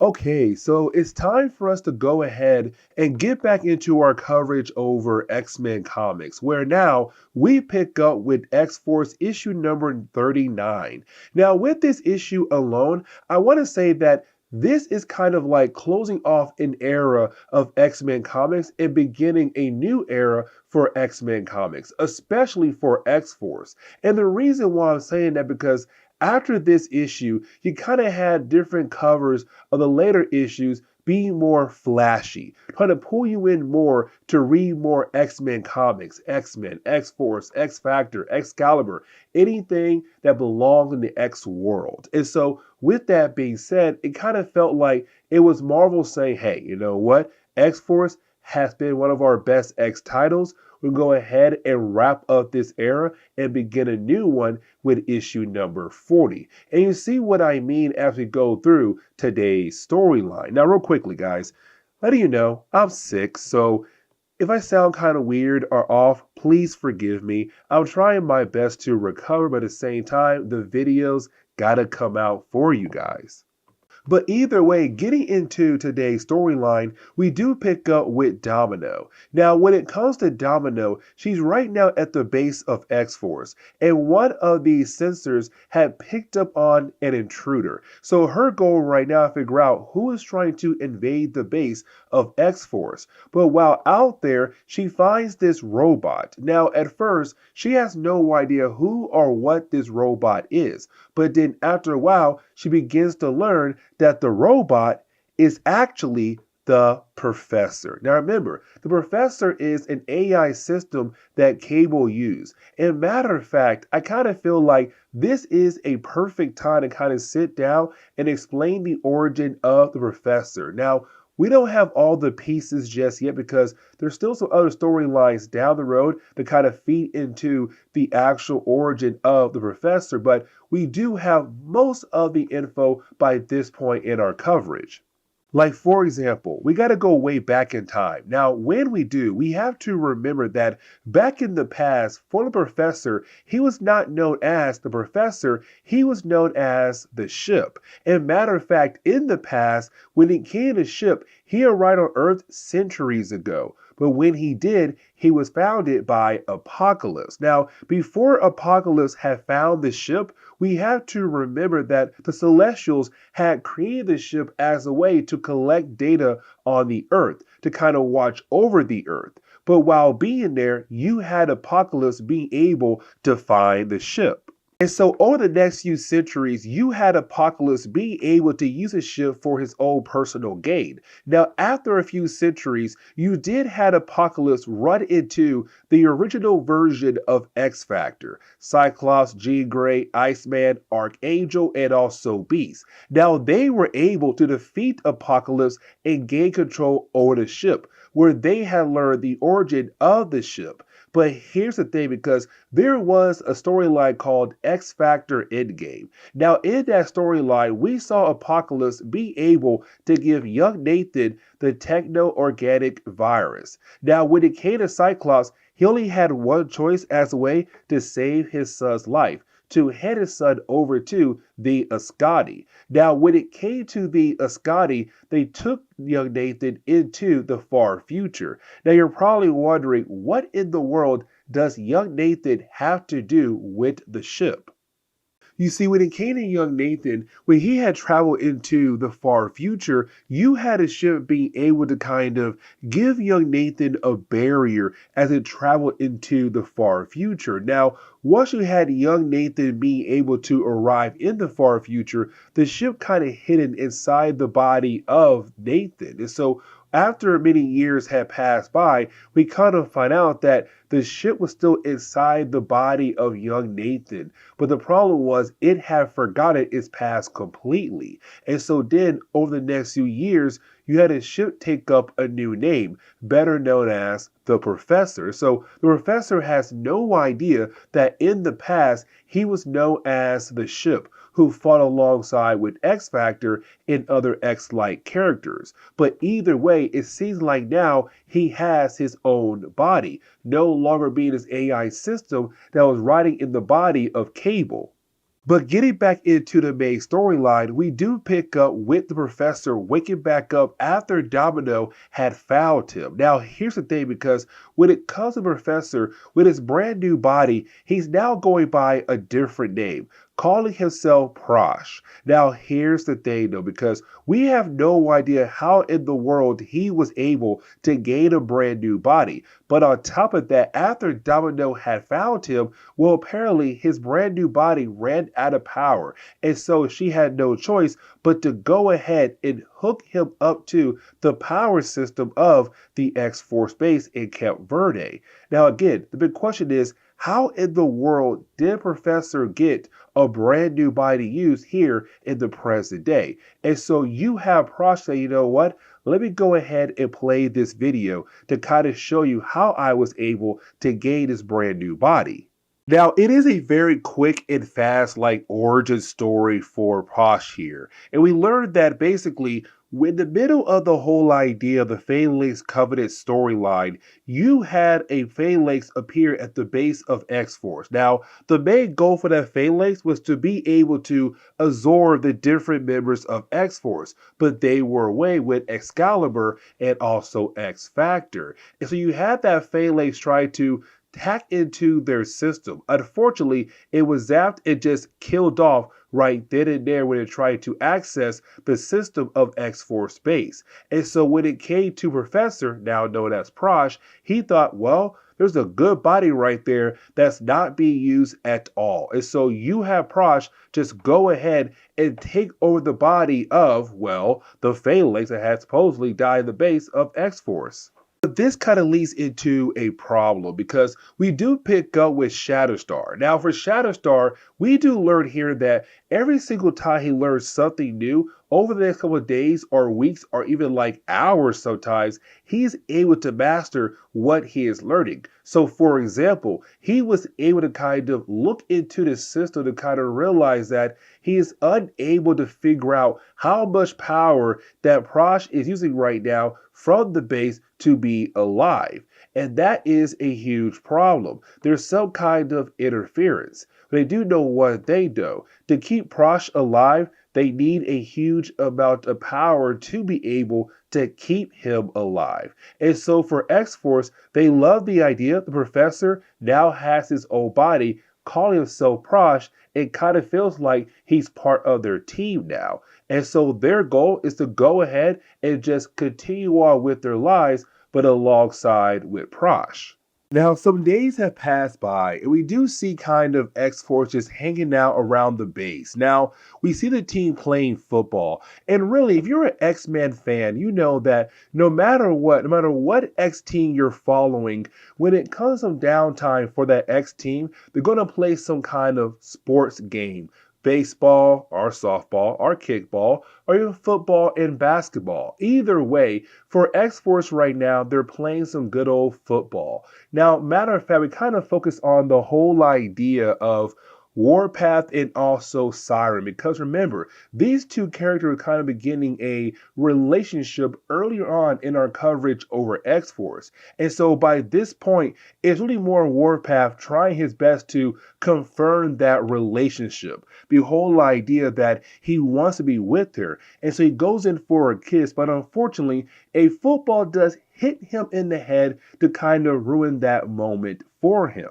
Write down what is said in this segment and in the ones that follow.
Okay, so it's time for us to go ahead and get back into our coverage over X-Men comics, where now we pick up with X-Force issue number 39. Now, with this issue alone, I want to say that this is kind of like closing off an era of X-Men comics and beginning a new era for X-Men comics, especially for X-Force. And the reason why I'm saying that because after this issue, you kind of had different covers of the later issues being more flashy, trying to pull you in more to read more X-Men comics, X-Men, X-Force, X-Factor, Excalibur, anything that belongs in the X world. And so with that being said, it kind of felt like it was Marvel saying, hey, you know what? X-Force has been one of our best X titles. We'll go ahead and wrap up this era and begin a new one with issue number 40. And you see what I mean as we go through today's storyline. Now, real quickly, guys, letting you know I'm sick, so if I sound kind of weird or off, please forgive me. I'm trying my best to recover, but at the same time, the videos gotta come out for you guys. But either way, getting into today's storyline, we do pick up with Domino. Now, when it comes to Domino, she's right now at the base of X-Force, and one of these sensors had picked up on an intruder. So her goal right now is to figure out who is trying to invade the base of X-Force. But while out there, she finds this robot. Now, at first, she has no idea who or what this robot is. But then after a while, she begins to learn that the robot is actually the professor. Now remember, the professor is an AI system that Cable used. And matter of fact, I kind of feel like this is a perfect time to kind of sit down and explain the origin of the professor. Now, we don't have all the pieces just yet because there's still some other storylines down the road that kind of feed into the actual origin of the professor, but we do have most of the info by this point in our coverage. Like, for example, we got to go way back in time. Now, when we do, we have to remember that back in the past, for the professor, he was not known as the professor, he was known as the ship. And matter of fact, in the past, when he came to ship, he arrived on Earth centuries ago. But when he did, he was founded by Apocalypse. Now, before Apocalypse had found the ship, we have to remember that the Celestials had created the ship as a way to collect data on the Earth, to kind of watch over the Earth. But while being there, you had Apocalypse being able to find the ship. And so over the next few centuries, you had Apocalypse being able to use a ship for his own personal gain. Now, after a few centuries, you did have Apocalypse run into the original version of X-Factor, Cyclops, Jean Grey, Iceman, Archangel, and also Beast. Now, they were able to defeat Apocalypse and gain control over the ship, where they had learned the origin of the ship. But here's the thing, because there was a storyline called X Factor Endgame. Now, in that storyline, we saw Apocalypse be able to give young Nathan the Techno-organic virus. Now, when it came to Cyclops, he only had one choice as a way to save his son's life, to head his son over to the Ascati. Now, when it came to the Ascati, they took young Nathan into the far future. Now, you're probably wondering, what in the world does young Nathan have to do with the ship? You see, when it came to young Nathan, when he had traveled into the far future, you had a ship being able to kind of give young Nathan a barrier as it traveled into the far future. Now, once you had young Nathan being able to arrive in the far future, the ship kind of hidden inside the body of Nathan. And so after many years had passed by, we kind of find out that the ship was still inside the body of young Nathan. But the problem was it had forgotten its past completely. And so then over the next few years, you had a ship take up a new name, better known as the Professor. So the Professor has no idea that in the past, he was known as the ship, who fought alongside with X-Factor and other X-like characters. But either way, it seems like now he has his own body, no longer being his AI system that was riding in the body of Cable. But getting back into the main storyline, we do pick up with the professor waking back up after Domino had found him. Now, here's the thing, because when it comes to the professor, with his brand new body, he's now going by a different name, calling himself Prosh. Now, here's the thing though, because we have no idea how in the world he was able to gain a brand new body. But on top of that, after Domino had found him, well, apparently his brand new body ran out of power, and so she had no choice but to go ahead and hook him up to the power system of the X-Force base in Cape Verde. Now, again, the big question is, how in the world did Professor get a brand new body used here in the present day? And so you have Prosh say, you know what? Let me go ahead and play this video to kind of show you how I was able to gain this brand new body. Now, it is a very quick and fast origin story for Prosh here. And we learned that basically in the middle of the whole idea of the Phalanx Covenant storyline, you had a Phalanx appear at the base of X-Force. Now, the main goal for that Phalanx was to be able to absorb the different members of X-Force, but they were away with Excalibur and also X-Factor. And so you had that Phalanx try to hacked into their system. Unfortunately, it was zapped and just killed off right then and there when it tried to access the system of X-Force base. And so when it came to Professor, now known as Prosh, he thought, well, there's a good body right there that's not being used at all. And so you have Prosh just go ahead and take over the body of, well, the Phalanx that had supposedly died in the base of X-Force. But this kind of leads into a problem, because we do pick up with Shatterstar. Now, for Shatterstar, we do learn here that every single time he learns something new, over the next couple of days or weeks or even hours sometimes, he's able to master what he is learning. So, for example, he was able to kind of look into the system to kind of realize that he is unable to figure out how much power that Prosh is using right now from the base to be alive. And that is a huge problem. There's some kind of interference. They do know what they do. To keep Prosh alive, they need a huge amount of power to be able to keep him alive. And so for X-Force, they love the idea the professor now has his own body, calling himself Prosh. It kind of feels like he's part of their team now. And so their goal is to go ahead and just continue on with their lives, but alongside with Prosh. Now, some days have passed by, and we do see kind of X-Force just hanging out around the base. Now, we see the team playing football, and really, if you're an X-Men fan, you know that no matter what X team you're following, when it comes to downtime for that X team, they're going to play some kind of sports game. Baseball or softball or kickball or even football and basketball. Either way, for X-Force right now, they're playing some good old football. Now, matter of fact, we kind of focus on the whole idea of Warpath and also Siren, because remember, these two characters were kind of beginning a relationship earlier on in our coverage over X-Force. And so by this point, it's really more Warpath trying his best to confirm that relationship. The whole idea that he wants to be with her. And so he goes in for a kiss, but unfortunately, a football does hit him in the head to kind of ruin that moment for him.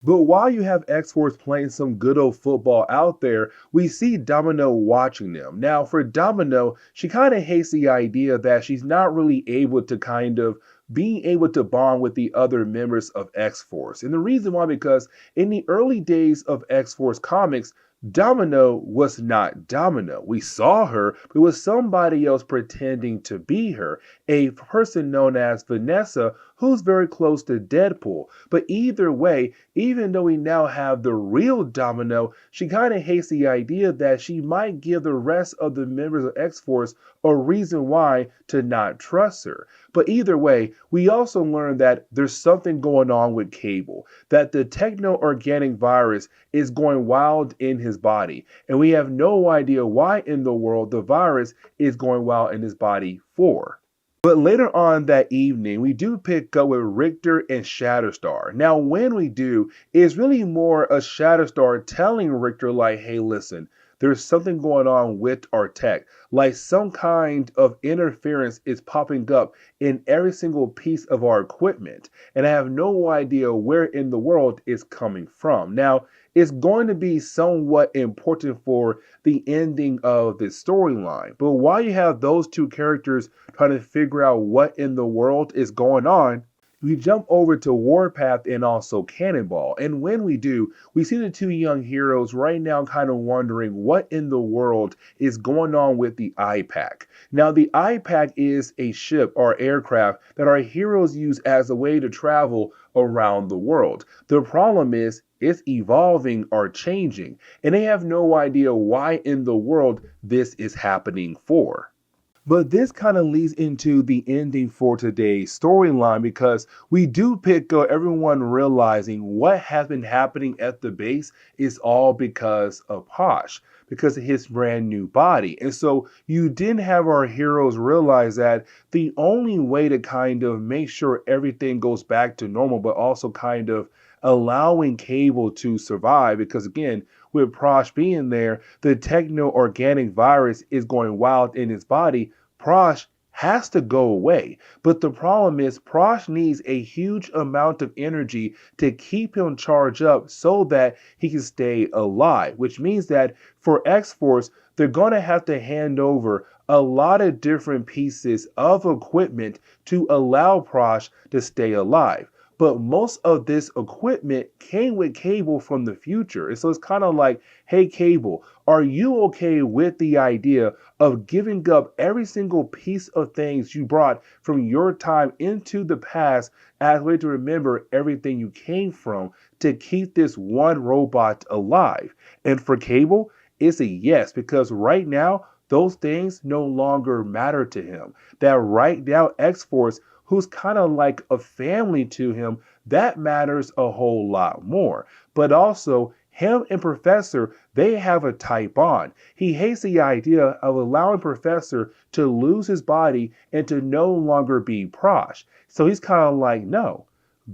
But while you have X-Force playing some good old football out there, we see Domino watching them. Now, for Domino, she kind of hates the idea that she's not really able to kind of being able to bond with the other members of X-Force. And the reason why, because in the early days of X-Force comics, Domino was not Domino. We saw her, but it was somebody else pretending to be her, a person known as Vanessa, who's very close to Deadpool. But either way, even though we now have the real Domino, she kind of hates the idea that she might give the rest of the members of X-Force a reason why to not trust her. But either way, we also learned that there's something going on with Cable, that the Techno-organic virus is going wild in his body, and we have no idea why in the world the virus is going wild in his body for. But later on that evening, we do pick up with Richter and Shatterstar. Now, when we do, it's really more a Shatterstar telling Richter, like, hey, listen, there's something going on with our tech. Like some kind of interference is popping up in every single piece of our equipment. And I have no idea where in the world it's coming from. Now, it's going to be somewhat important for the ending of this storyline. But while you have those two characters trying to figure out what in the world is going on, we jump over to Warpath and also Cannonball. And when we do, we see the two young heroes right now kind of wondering what in the world is going on with the IPAC. Now, the IPAC is a ship or aircraft that our heroes use as a way to travel around the world. The problem is it's evolving or changing, and they have no idea why in the world this is happening for. But this kind of leads into the ending for today's storyline because we do pick up everyone realizing what has been happening at the base is all because of Prosh, because of his brand new body. And so you didn't have our heroes realize that the only way to kind of make sure everything goes back to normal, but also kind of allowing Cable to survive, because again, with Prosh being there, the techno-organic virus is going wild in his body. Prosh has to go away. But the problem is Prosh needs a huge amount of energy to keep him charged up so that he can stay alive, which means that for X-Force, they're going to have to hand over a lot of different pieces of equipment to allow Prosh to stay alive. But most of this equipment came with Cable from the future. And so it's kind of like, hey, Cable, are you okay with the idea of giving up every single piece of things you brought from your time into the past as a way to remember everything you came from to keep this one robot alive? And for Cable, it's a yes, because right now, those things no longer matter to him. That right now, X-Force, who's kind of like a family to him, that matters a whole lot more. But also, him and Professor, they have a tight bond. He hates the idea of allowing Professor to lose his body and to no longer be Prosh. So he's kind of like, no,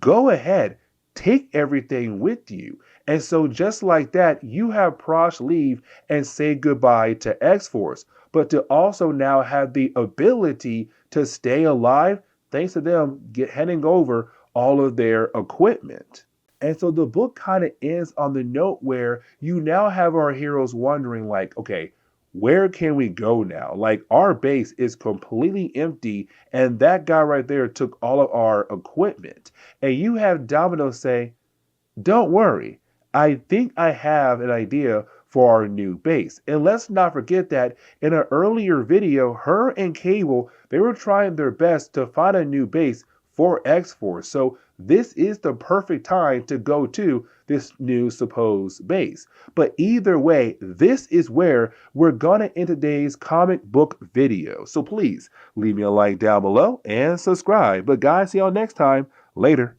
go ahead, take everything with you. And so just like that, you have Prosh leave and say goodbye to X-Force, but to also now have the ability to stay alive thanks to them handing over all of their equipment. And so the book kind of ends on the note where you now have our heroes wondering, like, okay, where can we go now? Like, our base is completely empty, and that guy right there took all of our equipment. And you have Domino say, don't worry, I think I have an idea for our new base. And let's not forget that in an earlier video, her and Cable, they were trying their best to find a new base for X-Force. So this is the perfect time to go to this new supposed base. But either way, this is where we're gonna end today's comic book video. So please leave me a like down below and subscribe. But guys, see y'all next time. Later.